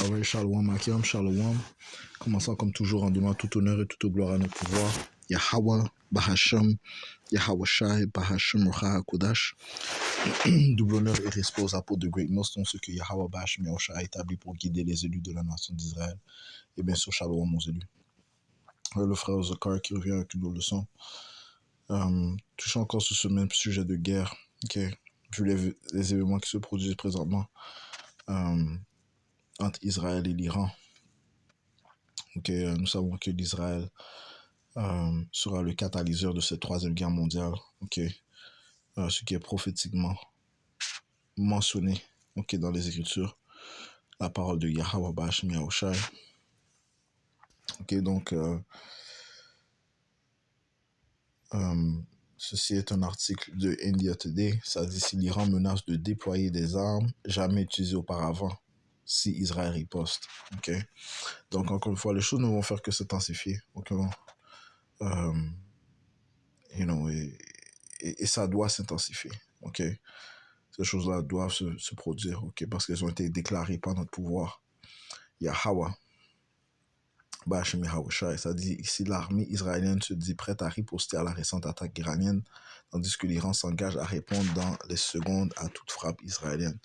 Alright, Shalom Akim, Shalom. Commençons comme toujours en donnant tout honneur et toute gloire à notre pouvoir. Yahweh, Bahashem, Yahweh Shai, Bahashem, Rocha HaKodash. Double honneur et respect aux apôtres de Great Millstone, ceux que Yahweh Bahashem Yahushua a établi pour guider les élus de la nation d'Israël. Et bien sûr, Shalom aux élus. Le frère Zakar qui revient avec une nouvelle leçon. Touchant encore sur ce même sujet de guerre, vu les événements qui se produisent présentement entre Israël et l'Iran. Nous savons que l'Israël sera le catalyseur de cette troisième guerre mondiale, ce qui est prophétiquement mentionné dans les Écritures, la parole de Yahweh Bahashem Yahushua. Ceci est un article de India Today. Ça dit: si l'Iran menace de déployer des armes jamais utilisées auparavant si Israël riposte. Donc encore une fois, les choses ne vont faire que s'intensifier. Et ça doit s'intensifier. Ces choses-là doivent se produire, parce qu'elles ont été déclarées par notre pouvoir. Yahweh Bahashem Yahushua, ça dit ici: l'armée israélienne se dit prête à riposter à la récente attaque iranienne, tandis que l'Iran s'engage à répondre dans les secondes à toute frappe israélienne.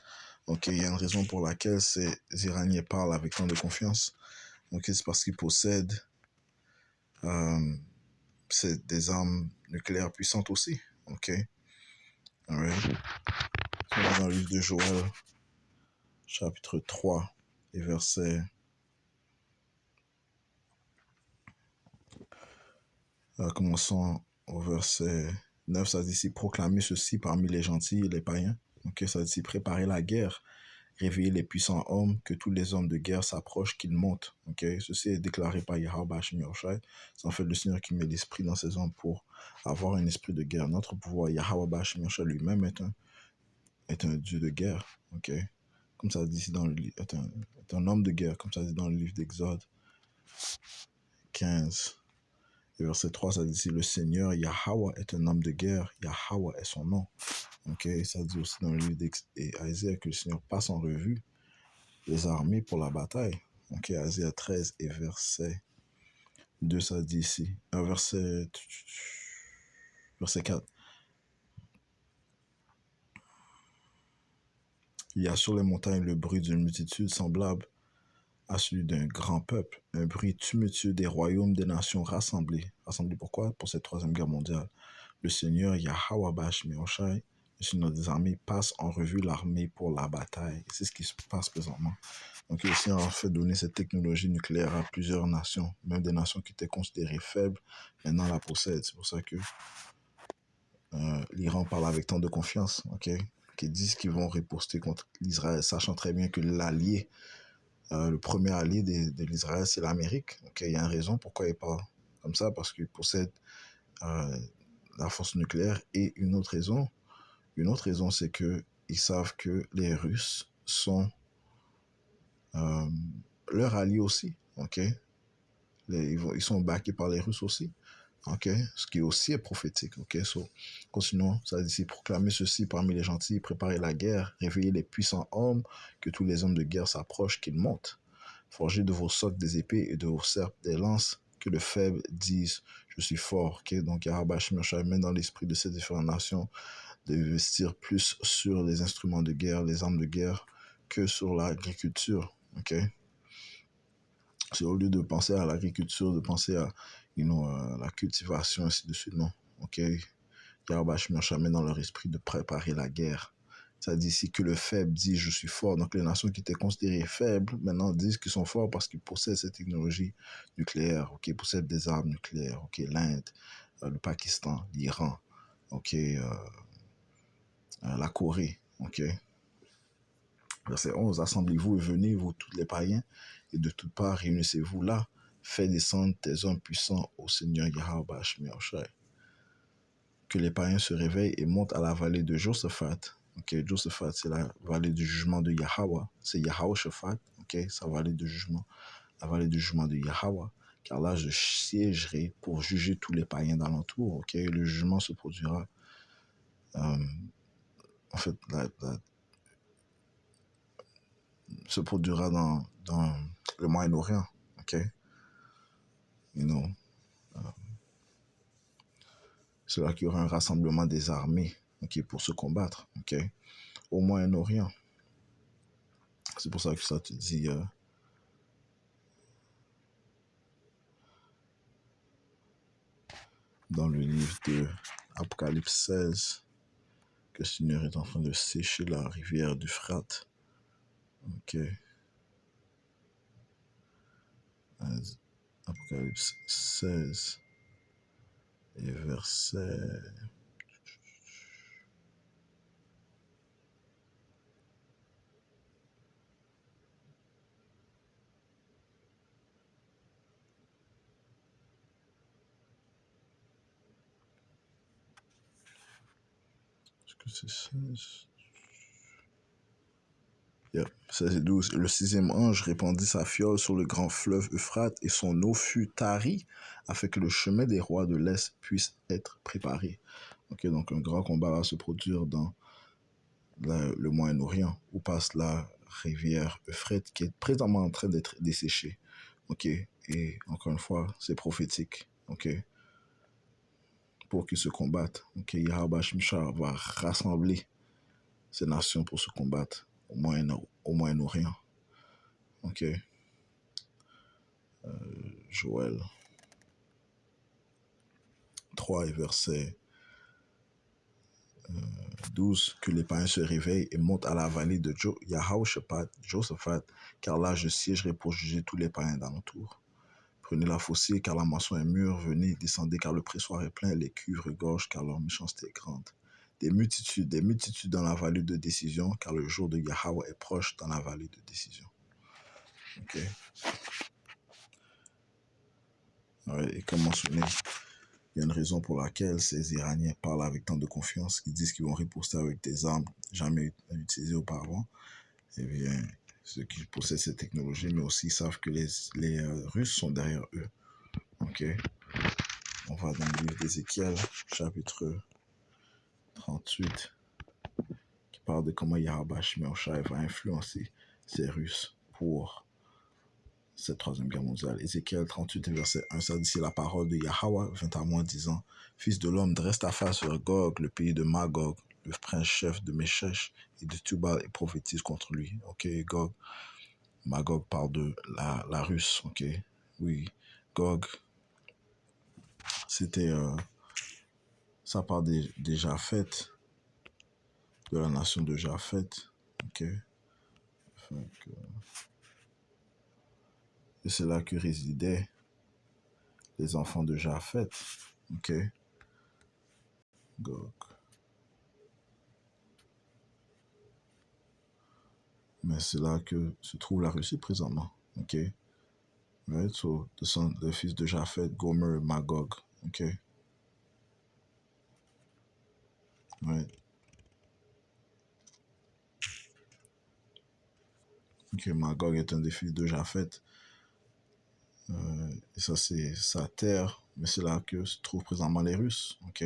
Il y a une raison pour laquelle ces Iraniens parlent avec tant de confiance. C'est parce qu'ils possèdent des armes nucléaires puissantes aussi. Alright. Dans le livre de Joël, chapitre 3, et verset... commençons au verset 9, ça dit ici: proclamer ceci parmi les gentils et les païens. Ça dit ici: préparer la guerre, réveiller les puissants hommes, que tous les hommes de guerre s'approchent, qu'ils montent. Ceci est déclaré par Yahweh Bahashem Yahushua. C'est en fait le Seigneur qui met l'esprit dans ses hommes pour avoir un esprit de guerre. Notre pouvoir, Yahweh Bahashem Yahushua lui-même est un Dieu de guerre. Comme ça dit ici dans le livre, est un homme de guerre, comme ça dit dans le livre d'Exode 15. Et verset 3, ça dit ici: le Seigneur Yahweh est un homme de guerre, Yahweh est son nom. Ça dit aussi dans le livre d'Isaiah que le Seigneur passe en revue les armées pour la bataille. Isaiah 13 et verset 2, ça dit ici, verset 4. Il y a sur les montagnes le bruit d'une multitude semblable à celui d'un grand peuple, un bruit tumultueux des royaumes des nations rassemblés. Rassemblés pourquoi? Pour cette troisième guerre mondiale. Le Seigneur Yahweh Bahashem Yahushua, le Seigneur des armées, passe en revue l'armée pour la bataille. C'est ce qui se passe présentement. Le Seigneur a fait donner cette technologie nucléaire à plusieurs nations, même des nations qui étaient considérées faibles, maintenant la possèdent. C'est pour ça que l'Iran parle avec tant de confiance, qui disent qu'ils vont riposter contre l'Israël, sachant très bien que l'allié, le premier allié de l'Israël, c'est l'Amérique. Il y a une raison pourquoi ils parlent comme ça, parce qu'ils possèdent la force nucléaire. Et une autre raison, c'est qu'ils savent que les Russes sont leurs alliés aussi. Ils sont backés par les Russes aussi. Ce qui aussi est prophétique. Continuons, ça dit ici: proclamer ceci parmi les gentils, préparer la guerre, réveiller les puissants hommes, que tous les hommes de guerre s'approchent, qu'ils montent. Forgez de vos socs des épées et de vos serpes des lances, que le faible dise je suis fort. Donc Yahweh Bahashem Yahushua met dans l'esprit de ces différentes nations de investir plus sur les instruments de guerre, les armes de guerre, que sur l'agriculture. C'est au lieu de penser à l'agriculture, de penser à la cultivation, ainsi de suite, non. Yahweh Bahashem Yahushua met dans leur esprit de préparer la guerre. Ça dit ici que le faible dit je suis fort. Donc les nations qui étaient considérées faibles maintenant disent qu'ils sont forts parce qu'ils possèdent cette technologie nucléaire. Ils possèdent des armes nucléaires. L'Inde, le Pakistan, l'Iran, la Corée. Verset 11: assemblez-vous et venez, vous tous les païens, et de toutes parts réunissez-vous là. Fais descendre tes hommes puissants au Seigneur Yahweh Bahashem Yahushua. Que les païens se réveillent et montent à la vallée de Josaphat. Josaphat, c'est la vallée du jugement de Yahweh. C'est Yahushaphat, sa vallée de jugement. La vallée du jugement de Yahweh. Car là, je siégerai pour juger tous les païens d'alentour. Le jugement se produira. En fait, se produira dans le Moyen-Orient, ok? You know, c'est là qu'il y aura un rassemblement des armées, ok, pour se combattre, ok? Au Moyen-Orient. C'est pour ça que ça te dit dans le livre de Apocalypse 16 que le Seigneur est en train de sécher la rivière d'Euphrate. Ok. Apocalypse 16 et verset... Est-ce que c'est 16? Yep, 16 et 12. Le sixième ange répandit sa fiole sur le grand fleuve Euphrate et son eau fut tarie afin que le chemin des rois de l'Est puisse être préparé. Ok, donc un grand combat va se produire dans le Moyen-Orient où passe la rivière Euphrate qui est présentement en train d'être desséchée. Ok, et encore une fois, c'est prophétique. Ok, pour qu'ils se combattent. Ok, Yahweh Shimshah va rassembler ces nations pour se combattre au Moyen-Orient. Ok, Joël 3 et verset 12, que les païens se réveillent et montent à la vallée de Josaphat, car là je siégerai pour juger tous les païens d'alentour. Prenez la fossée, car la moisson est mûre, venez, descendez, car le pressoir est plein, les cuves regorgent, car leur méchanceté est grande. Des multitudes dans la vallée de décision, car le jour de Yahweh est proche dans la vallée de décision. Ok. Ouais, et comme mentionné, il y a une raison pour laquelle ces Iraniens parlent avec tant de confiance, qu'ils disent qu'ils vont riposter avec des armes jamais utilisées auparavant. Eh bien, ceux qui possèdent cette technologie, mais aussi savent que les Russes sont derrière eux. Ok. On va dans le livre d'Ézéchiel, chapitre 38, qui parle de comment Yahweh Shimshai va influencer ces Russes pour cette troisième guerre mondiale. Ézéchiel 38, verset 1, ça dit: c'est la parole de Yahweh vint à moi disant: Fils de l'homme, dresse ta face sur Gog, le pays de Magog, le prince-chef de Meshech et de Tubal, et prophétise contre lui. Ok, Gog. Magog parle de la Russe. Ok, oui. Gog, c'était... ça parle des Japheth, de la nation de Japheth. Ok. Et c'est là que résidaient les enfants de Japheth. Ok. Gog. Mais c'est là que se trouve la Russie présentement. Ok. Right? So, le fils de Japheth, Gomer et Magog. Ok. Right. Ok, Magog est un des fils de Japheth. Et ça, c'est sa terre. Mais c'est là que se trouvent présentement les Russes. Ok.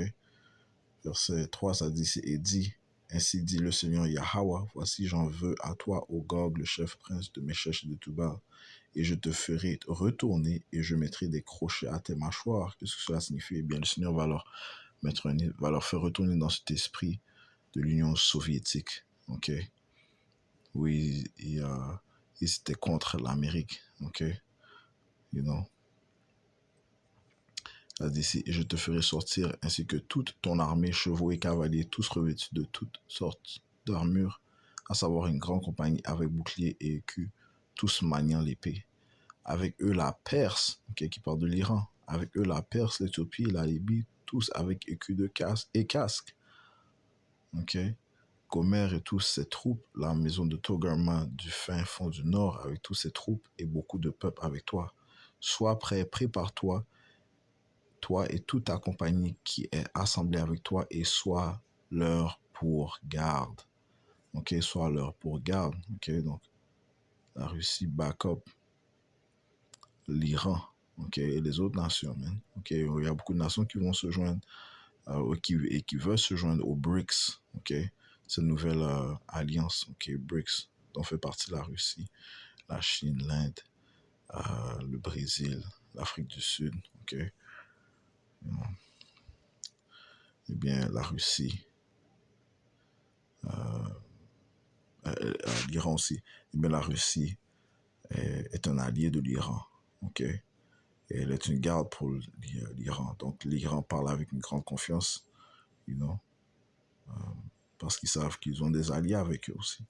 Verset 3, ça dit, et dit, ainsi dit le Seigneur Yahweh, voici j'en veux à toi, ô Gog, le chef prince de Meshech et de Tubal, et je te ferai retourner et je mettrai des crochets à tes mâchoires. Qu'est-ce que cela signifie? Eh bien, le Seigneur va leur faire retourner dans cet esprit de l'Union soviétique. Ok, oui, ils étaient contre l'Amérique. Ok, you know. D'ici, et je te ferai sortir ainsi que toute ton armée, chevaux et cavaliers, tous revêtus de toutes sortes d'armures, à savoir une grande compagnie avec bouclier et écus, tous maniant l'épée. Avec eux la Perse, okay, qui parle de l'Iran, avec eux la Perse, l'Éthiopie, la Libye, tous avec écus de casque. Ok. Gomer et tous ses troupes, la maison de Togarma du fin fond du nord avec tous ses troupes et beaucoup de peuple avec toi. Sois prêt, prépare-toi, toi et toute ta compagnie qui est assemblée avec toi, et sois leur pour garde. Ok, sois leur pour garde. Ok, donc la Russie back up l'Iran. Ok, et les autres nations, man. Ok, il y a beaucoup de nations qui vont se joindre et qui veulent se joindre aux BRICS. Ok, cette nouvelle alliance. Ok, BRICS. dont fait partie la Russie, la Chine, l'Inde, le Brésil, l'Afrique du Sud, ok? Eh bien, la Russie, l'Iran aussi. Eh bien, la Russie est un allié de l'Iran, ok? Et elle est une garde pour l'Iran. Donc, l'Iran parle avec une grande confiance, you know, parce qu'ils savent qu'ils ont des alliés avec eux aussi.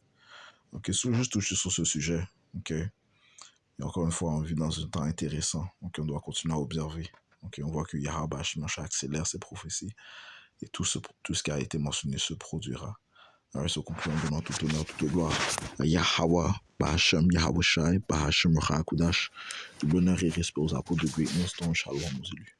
Ok, juste toucher sur ce sujet, ok? Et encore une fois, on vit dans un temps intéressant, donc on doit continuer à observer. Ok, on voit que Yahweh Shimon accélère ses prophéties et tout ce qui a été mentionné se produira. Alors, se conclut en donnant tout honneur, toute gloire à Yahweh, Bahashem, Yahweh Shai, Bahashem Rachakudash, tout l'honneur et respect aux apôtres de Greatness, dont Shalom aux élus.